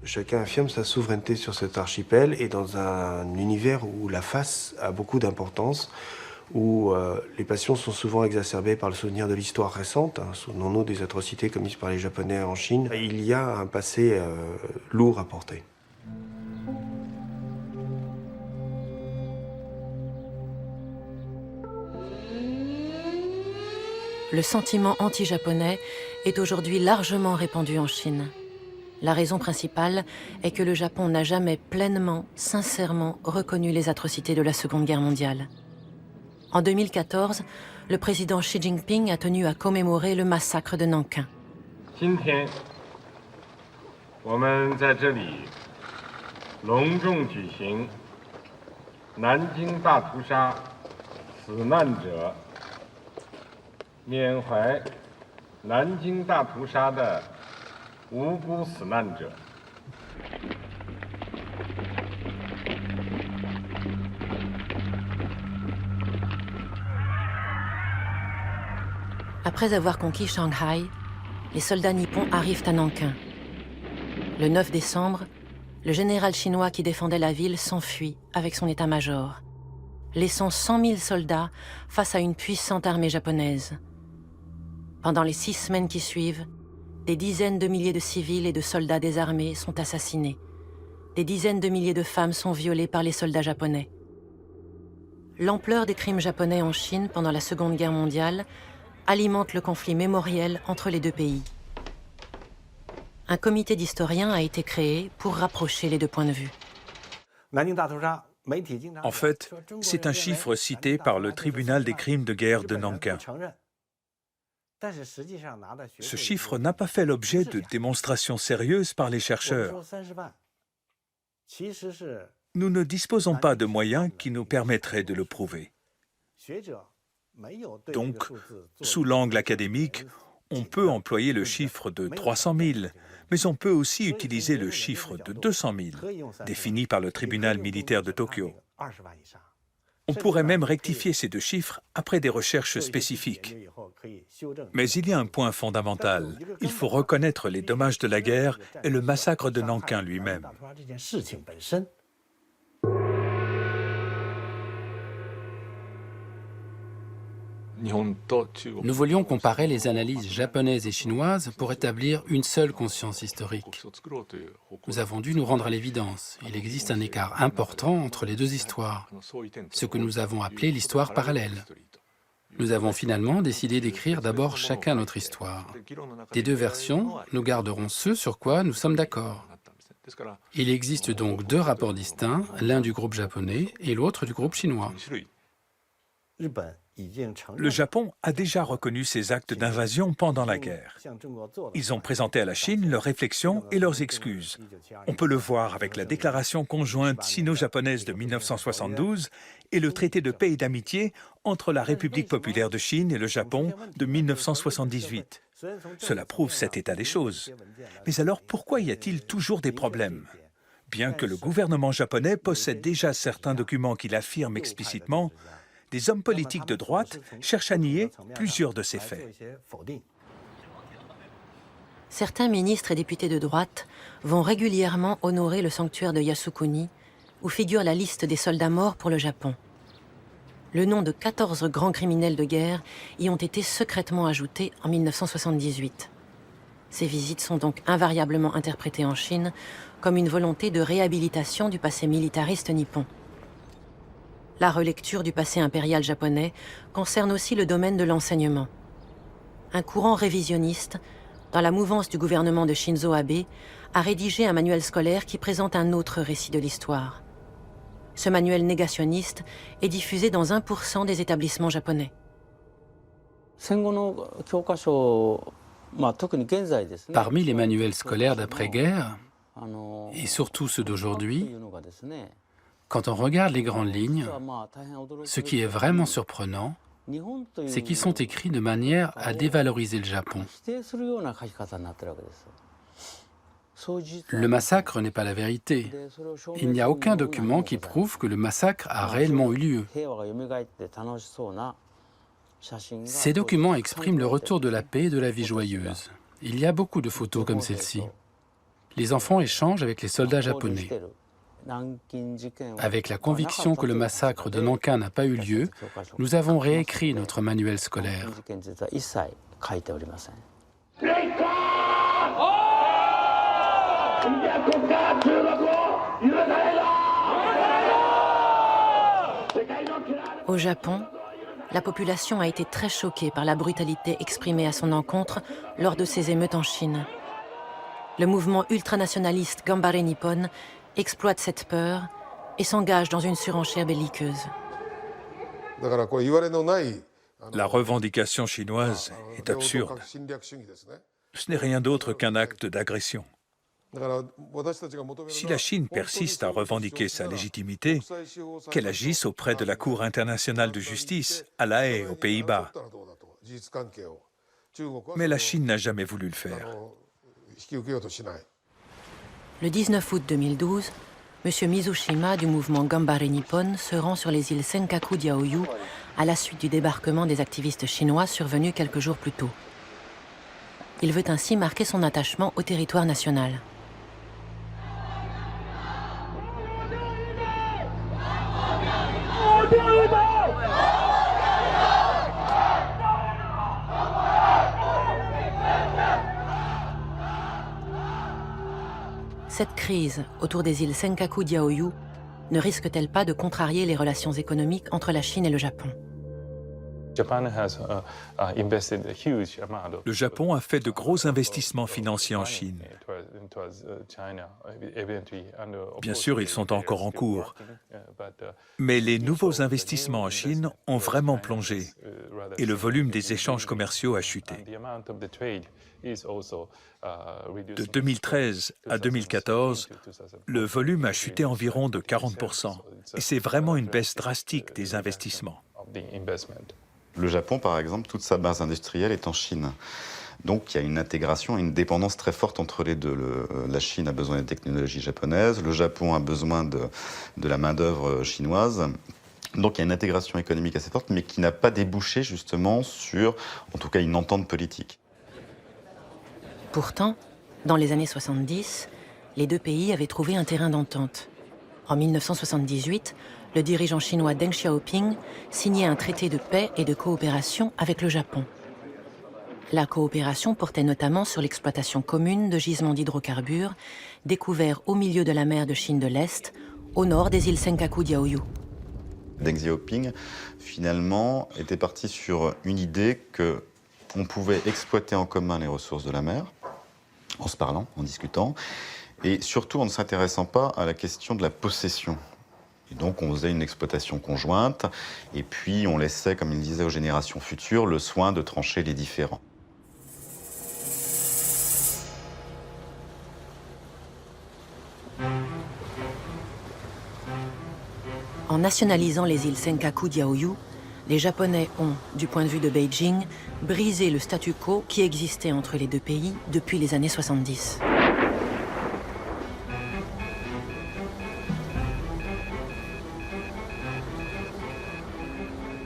Chacun affirme sa souveraineté sur cet archipel et dans un univers où la face a beaucoup d'importance, où les passions sont souvent exacerbées par le souvenir de l'histoire récente, souvenons-nous des atrocités commises par les Japonais en Chine, il y a un passé lourd à porter. Le sentiment anti-japonais est aujourd'hui largement répandu en Chine. La raison principale est que le Japon n'a jamais pleinement, sincèrement reconnu les atrocités de la Seconde Guerre mondiale. En 2014, le président Xi Jinping a tenu à commémorer le massacre de Nankin. Après avoir conquis Shanghai, les soldats nippons arrivent à Nankin. Le 9 décembre, le général chinois qui défendait la ville s'enfuit avec son état-major, laissant 100 000 soldats face à une puissante armée japonaise. Pendant les 6 semaines qui suivent, des dizaines de milliers de civils et de soldats désarmés sont assassinés. Des dizaines de milliers de femmes sont violées par les soldats japonais. L'ampleur des crimes japonais en Chine pendant la Seconde Guerre mondiale alimente le conflit mémoriel entre les deux pays. Un comité d'historiens a été créé pour rapprocher les deux points de vue. En fait, c'est un chiffre cité par le tribunal des crimes de guerre de Nankin. Ce chiffre n'a pas fait l'objet de démonstrations sérieuses par les chercheurs. Nous ne disposons pas de moyens qui nous permettraient de le prouver. Donc, sous l'angle académique, on peut employer le chiffre de 300 000, mais on peut aussi utiliser le chiffre de 200 000, défini par le tribunal militaire de Tokyo. On pourrait même rectifier ces deux chiffres après des recherches spécifiques. Mais il y a un point fondamental. Il faut reconnaître les dommages de la guerre et le massacre de Nankin lui-même. Nous voulions comparer les analyses japonaises et chinoises pour établir une seule conscience historique. Nous avons dû nous rendre à l'évidence. Il existe un écart important entre les deux histoires, ce que nous avons appelé l'histoire parallèle. Nous avons finalement décidé d'écrire d'abord chacun notre histoire. Des deux versions, nous garderons ce sur quoi nous sommes d'accord. Il existe donc deux rapports distincts, l'un du groupe japonais et l'autre du groupe chinois. Le Japon a déjà reconnu ces actes d'invasion pendant la guerre. Ils ont présenté à la Chine leurs réflexions et leurs excuses. On peut le voir avec la déclaration conjointe sino-japonaise de 1972 et le traité de paix et d'amitié entre la République populaire de Chine et le Japon de 1978. Cela prouve cet état des choses. Mais alors pourquoi y a-t-il toujours des problèmes ? Bien que le gouvernement japonais possède déjà certains documents qui l'affirment explicitement, des hommes politiques de droite cherchent à nier plusieurs de ces faits. Certains ministres et députés de droite vont régulièrement honorer le sanctuaire de Yasukuni, où figure la liste des soldats morts pour le Japon. Le nom de 14 grands criminels de guerre y ont été secrètement ajoutés en 1978. Ces visites sont donc invariablement interprétées en Chine comme une volonté de réhabilitation du passé militariste nippon. La relecture du passé impérial japonais concerne aussi le domaine de l'enseignement. Un courant révisionniste, dans la mouvance du gouvernement de Shinzo Abe, a rédigé un manuel scolaire qui présente un autre récit de l'histoire. Ce manuel négationniste est diffusé dans 1% des établissements japonais. Parmi les manuels scolaires d'après-guerre, et surtout ceux d'aujourd'hui, quand on regarde les grandes lignes, ce qui est vraiment surprenant, c'est qu'ils sont écrits de manière à dévaloriser le Japon. Le massacre n'est pas la vérité. Il n'y a aucun document qui prouve que le massacre a réellement eu lieu. Ces documents expriment le retour de la paix et de la vie joyeuse. Il y a beaucoup de photos comme celle-ci. Les enfants échangent avec les soldats japonais. Avec la conviction que le massacre de Nankin n'a pas eu lieu, nous avons réécrit notre manuel scolaire. Au Japon, la population a été très choquée par la brutalité exprimée à son encontre lors de ces émeutes en Chine. Le mouvement ultranationaliste Ganbare Nippon exploite cette peur et s'engage dans une surenchère belliqueuse. La revendication chinoise est absurde. Ce n'est rien d'autre qu'un acte d'agression. Si la Chine persiste à revendiquer sa légitimité, qu'elle agisse auprès de la Cour internationale de justice, à La Haye, aux Pays-Bas. Mais la Chine n'a jamais voulu le faire. Le 19 août 2012, M. Mizushima du mouvement Ganbare Nippon se rend sur les îles Senkaku-Diaoyu à la suite du débarquement des activistes chinois survenu quelques jours plus tôt. Il veut ainsi marquer son attachement au territoire national. Cette crise autour des îles Senkaku-Diaoyu ne risque-t-elle pas de contrarier les relations économiques entre la Chine et le Japon ? Le Japon a fait de gros investissements financiers en Chine. Bien sûr, ils sont encore en cours, mais les nouveaux investissements en Chine ont vraiment plongé et le volume des échanges commerciaux a chuté. De 2013 à 2014, le volume a chuté environ de 40%, et c'est vraiment une baisse drastique des investissements. Le Japon, par exemple, toute sa base industrielle est en Chine. Donc il y a une intégration et une dépendance très forte entre les deux. La Chine a besoin des technologies japonaises, le Japon a besoin de la main-d'œuvre chinoise. Donc il y a une intégration économique assez forte, mais qui n'a pas débouché justement sur, en tout cas, une entente politique. Pourtant, dans les années 70, les deux pays avaient trouvé un terrain d'entente. En 1978, le dirigeant chinois Deng Xiaoping signait un traité de paix et de coopération avec le Japon. La coopération portait notamment sur l'exploitation commune de gisements d'hydrocarbures découverts au milieu de la mer de Chine de l'Est, au nord des îles Senkaku-Diaoyu. Deng Xiaoping, finalement, était parti sur une idée qu'on pouvait exploiter en commun les ressources de la mer, en se parlant, en discutant, et surtout en ne s'intéressant pas à la question de la possession. Et donc on faisait une exploitation conjointe, et puis on laissait, comme il disait, aux générations futures le soin de trancher les différends. En nationalisant les îles Senkaku-Diaoyu, les Japonais ont, du point de vue de Beijing, brisé le statu quo qui existait entre les deux pays depuis les années 70.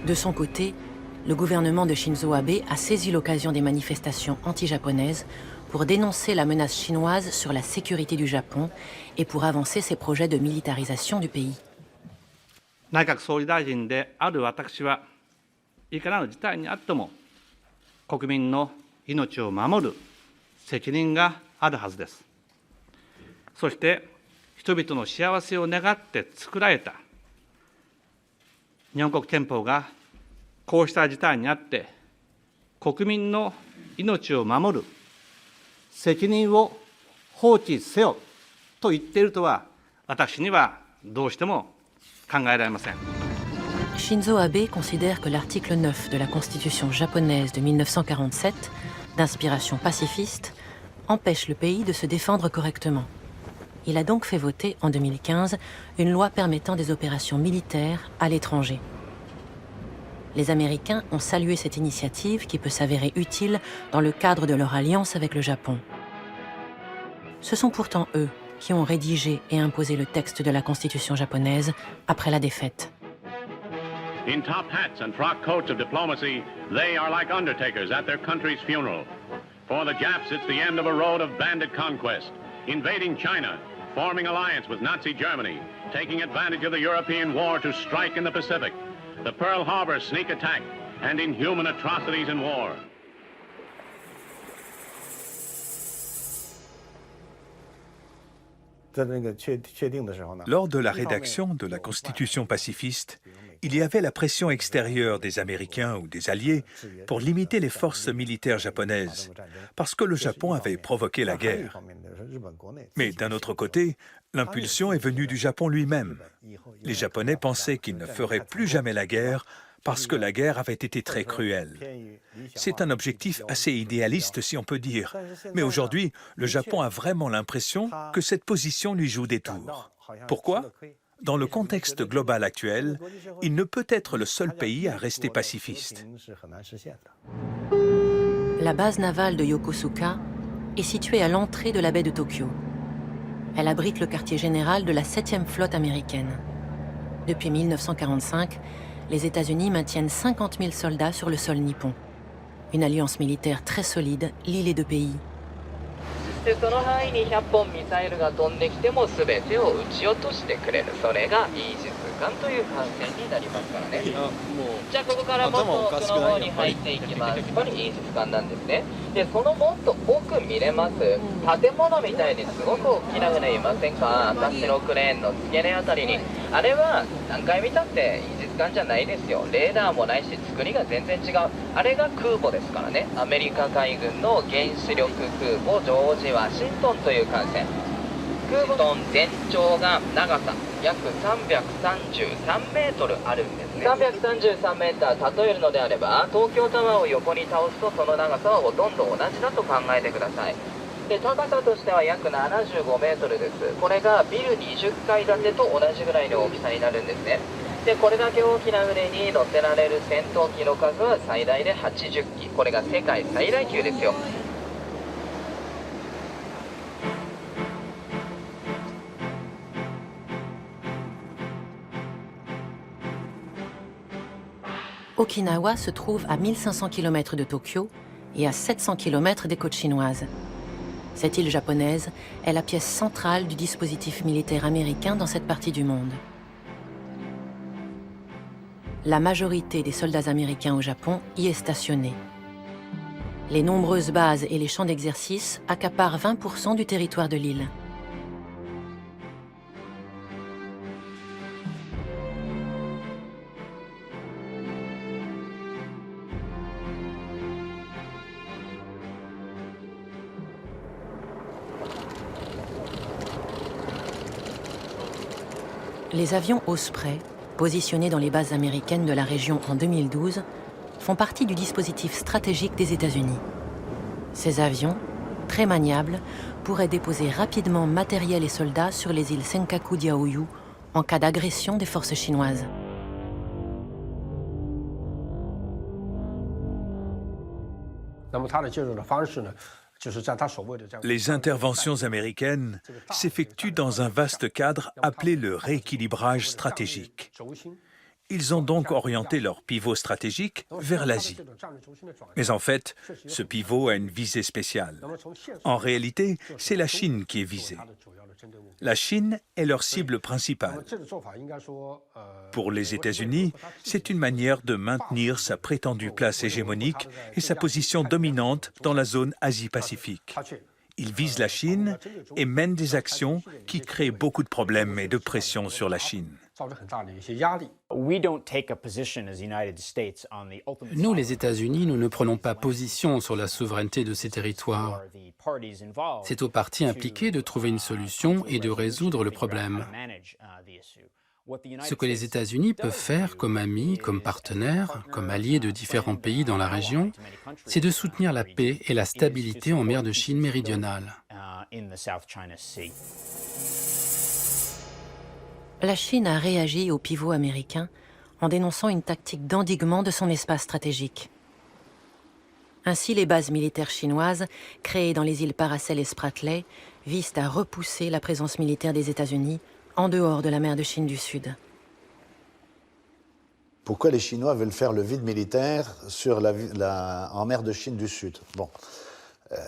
De son côté, le gouvernement de Shinzo Abe a saisi l'occasion des manifestations anti-japonaises pour dénoncer la menace chinoise sur la sécurité du Japon et pour avancer ses projets de militarisation du pays. 内閣総理大臣である私はいかなる事態にあっても国民の命を守る責任があるはずです。そして人々の幸せを願って作られた日本国憲法がこうした事態にあって国民の命を守る責任を放棄せよと言っているとは私にはどうしても Shinzo Abe considère que l'article 9 de la Constitution japonaise de 1947, d'inspiration pacifiste, empêche le pays de se défendre correctement. Il a donc fait voter en 2015 une loi permettant des opérations militaires à l'étranger. Les Américains ont salué cette initiative qui peut s'avérer utile dans le cadre de leur alliance avec le Japon. Ce sont pourtant eux qui ont rédigé et imposé le texte de la Constitution japonaise après la défaite. In top hats and frock coats of diplomacy, they are like undertakers at their country's funeral. For the Japs, it's the end of a road of bandit conquest, invading China, forming alliance with Nazi Germany, taking advantage of the European war to strike in the Pacific, the Pearl Harbor sneak attack, and inhuman atrocities in war. Lors de la rédaction de la Constitution pacifiste, il y avait la pression extérieure des Américains ou des Alliés pour limiter les forces militaires japonaises, parce que le Japon avait provoqué la guerre. Mais d'un autre côté, l'impulsion est venue du Japon lui-même. Les Japonais pensaient qu'ils ne feraient plus jamais la guerre parce que la guerre avait été très cruelle. C'est un objectif assez idéaliste, si on peut dire. Mais aujourd'hui, le Japon a vraiment l'impression que cette position lui joue des tours. Pourquoi ? Dans le contexte global actuel, il ne peut être le seul pays à rester pacifiste. La base navale de Yokosuka est située à l'entrée de la baie de Tokyo. Elle abrite le quartier général de la 7e flotte américaine. Depuis 1945, les États-Unis maintiennent 50 000 soldats sur le sol nippon. Une alliance militaire très solide lie les deux pays. でその範囲に100本ミサイルが飛んできても全てを撃ち落としてくれる、それがイージス艦という艦船になりますからね。じゃあここからもっと奥の方に入っていきます。これイージス艦なんですね。でそのもっと奥見れます。建物みたいにすごく大きな船いませんか？私のクレーンの付け根あたりに。あれは何回見たってイージス艦じゃないですよ。レーダーもないし作りが全然違う。あれが空母ですからね。アメリカ海軍の原子力空母ジョージ・ワシントンという艦船。空母の全長が長さ約333メートルあるんですね。333メーター例えるのであれば、東京タワーを横に倒すとその長さはほとんど同じだと考えてください。で、高さとしては約75メートルです。これがビル20階建てと同じぐらいの大きさになるんですね。で、これだけ大きな船に乗せられる戦闘機の数は最大で80機。これが世界最大級ですよ。Okinawa se trouve à 1500 km de Tokyo et à 700 km des côtes chinoises. Cette île japonaise est la pièce centrale du dispositif militaire américain dans cette partie du monde. La majorité des soldats américains au Japon y est stationnée. Les nombreuses bases et les champs d'exercice accaparent 20% du territoire de l'île. Les avions Osprey, positionnés dans les bases américaines de la région en 2012, font partie du dispositif stratégique des États-Unis. Ces avions, très maniables, pourraient déposer rapidement matériel et soldats sur les îles Senkaku-Diaoyu en cas d'agression des forces chinoises. Les interventions américaines s'effectuent dans un vaste cadre appelé le rééquilibrage stratégique. Ils ont donc orienté leur pivot stratégique vers l'Asie. Mais en fait, ce pivot a une visée spéciale. En réalité, c'est la Chine qui est visée. La Chine est leur cible principale. Pour les États-Unis, c'est une manière de maintenir sa prétendue place hégémonique et sa position dominante dans la zone Asie-Pacifique. Ils visent la Chine et mènent des actions qui créent beaucoup de problèmes et de pression sur la Chine. Nous, les États-Unis, nous ne prenons pas position sur la souveraineté de ces territoires. C'est aux parties impliquées de trouver une solution et de résoudre le problème. Ce que les États-Unis peuvent faire comme amis, comme partenaires, comme alliés de différents pays dans la région, c'est de soutenir la paix et la stabilité en mer de Chine méridionale. La Chine a réagi au pivot américain en dénonçant une tactique d'endiguement de son espace stratégique. Ainsi, les bases militaires chinoises, créées dans les îles Paracel et Spratly, visent à repousser la présence militaire des États-Unis en dehors de la mer de Chine du Sud. Pourquoi les Chinois veulent faire le vide militaire en mer de Chine du Sud? Bon,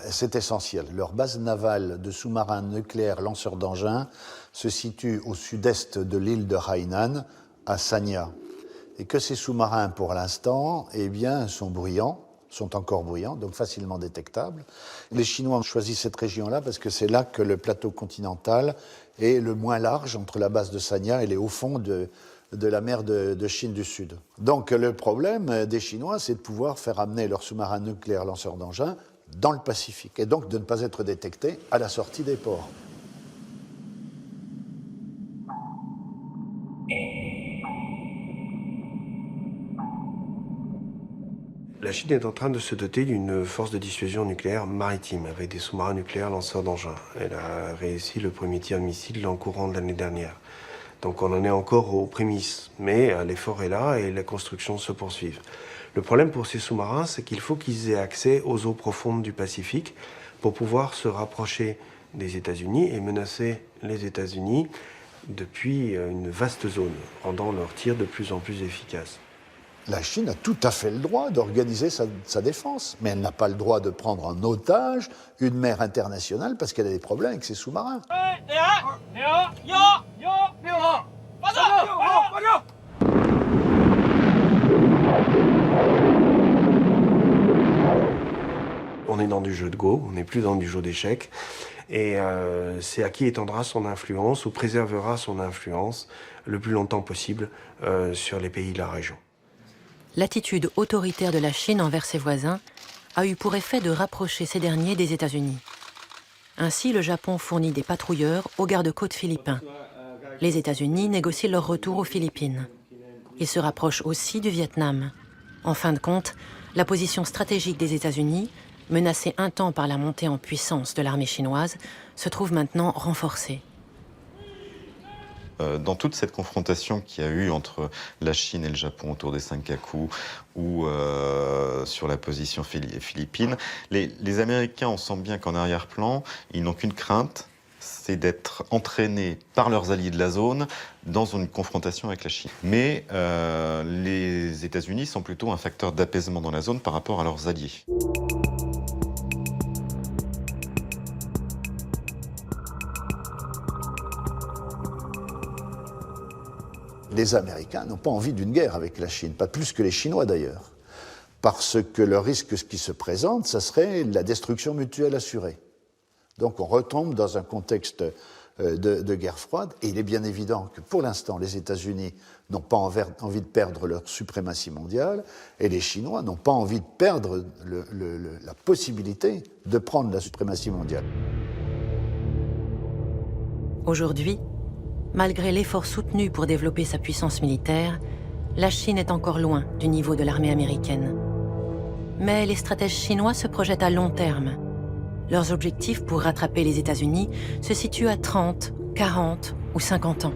c'est essentiel. Leur base navale de sous-marins nucléaires lanceurs d'engins se situe au sud-est de l'île de Hainan, à Sanya. Et que ces sous-marins, pour l'instant, eh bien, sont encore bruyants, donc facilement détectables. Les Chinois ont choisi cette région-là parce que c'est là que le plateau continental est le moins large entre la base de Sanya et les hauts fonds de la mer de Chine du Sud. Donc le problème des Chinois, c'est de pouvoir faire amener leurs sous-marins nucléaires lanceurs d'engins dans le Pacifique, et donc de ne pas être détectés à la sortie des ports. La Chine est en train de se doter d'une force de dissuasion nucléaire maritime avec des sous-marins nucléaires lanceurs d'engins. Elle a réussi le premier tir de missile en courant de l'année dernière. Donc on en est encore aux prémices, mais l'effort est là et la construction se poursuit. Le problème pour ces sous-marins, c'est qu'il faut qu'ils aient accès aux eaux profondes du Pacifique pour pouvoir se rapprocher des États-Unis et menacer les États-Unis depuis une vaste zone, rendant leurs tirs de plus en plus efficaces. La Chine a tout à fait le droit d'organiser sa défense, mais elle n'a pas le droit de prendre en otage une mer internationale parce qu'elle a des problèmes avec ses sous-marins. On est dans du jeu de go, on n'est plus dans du jeu d'échecs, et c'est à qui étendra son influence ou préservera son influence le plus longtemps possible sur les pays de la région. L'attitude autoritaire de la Chine envers ses voisins a eu pour effet de rapprocher ces derniers des États-Unis. Ainsi, le Japon fournit des patrouilleurs aux gardes-côtes philippins. Les États-Unis négocient leur retour aux Philippines. Ils se rapprochent aussi du Vietnam. En fin de compte, la position stratégique des États-Unis, menacée un temps par la montée en puissance de l'armée chinoise, se trouve maintenant renforcée. Dans toute cette confrontation qu'il y a eu entre la Chine et le Japon autour des Senkaku ou sur la position philippine, les Américains, on sent bien qu'en arrière-plan, ils n'ont qu'une crainte, c'est d'être entraînés par leurs alliés de la zone dans une confrontation avec la Chine. Mais les États-Unis sont plutôt un facteur d'apaisement dans la zone par rapport à leurs alliés. Les Américains n'ont pas envie d'une guerre avec la Chine, pas plus que les Chinois d'ailleurs, parce que le risque qui se présente, ça serait la destruction mutuelle assurée. Donc on retombe dans un contexte de guerre froide, et il est bien évident que pour l'instant, les États-Unis n'ont pas envie de perdre leur suprématie mondiale, et les Chinois n'ont pas envie de perdre la possibilité de prendre la suprématie mondiale. Aujourd'hui, malgré l'effort soutenu pour développer sa puissance militaire, la Chine est encore loin du niveau de l'armée américaine. Mais les stratèges chinois se projettent à long terme. Leurs objectifs pour rattraper les États-Unis se situent à 30, 40 ou 50 ans.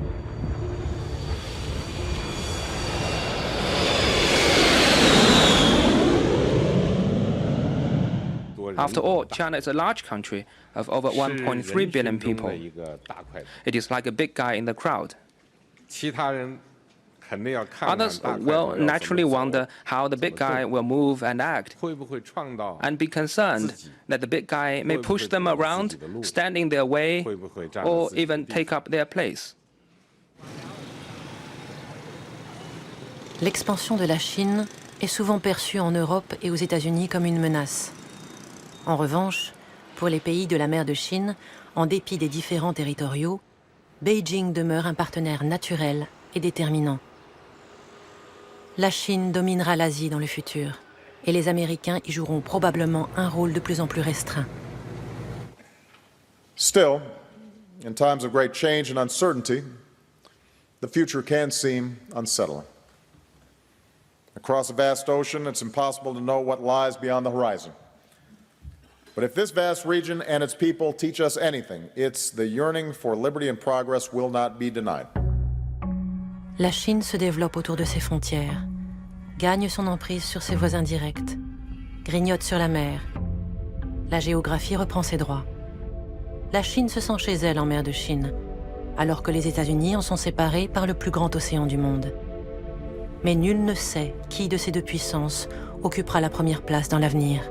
After all, China is a large country of over 1.3 billion people. It is like a big guy in the crowd. Others will naturally wonder how the big guy will move and act, and be concerned that the big guy may push them around, stand in their way, or even take up their place. L'expansion de la Chine est souvent perçue en Europe et aux États-Unis comme une menace. En revanche, pour les pays de la mer de Chine, en dépit des différends territoriaux, Beijing demeure un partenaire naturel et déterminant. La Chine dominera l'Asie dans le futur, et les Américains y joueront probablement un rôle de plus en plus restreint. Still, in times of great change and uncertainty, the future can seem unsettling. Across a vast ocean, it's impossible to know what lies beyond the horizon. But if this vast region and its people teach us anything, it's the yearning for liberty and progress will not be denied. La Chine se développe autour de ses frontières, gagne son emprise sur ses voisins directs, grignote sur la mer. La géographie reprend ses droits. La Chine se sent chez elle en mer de Chine, alors que les États-Unis en sont séparés par le plus grand océan du monde. Mais nul ne sait qui de ces deux puissances occupera la première place dans l'avenir.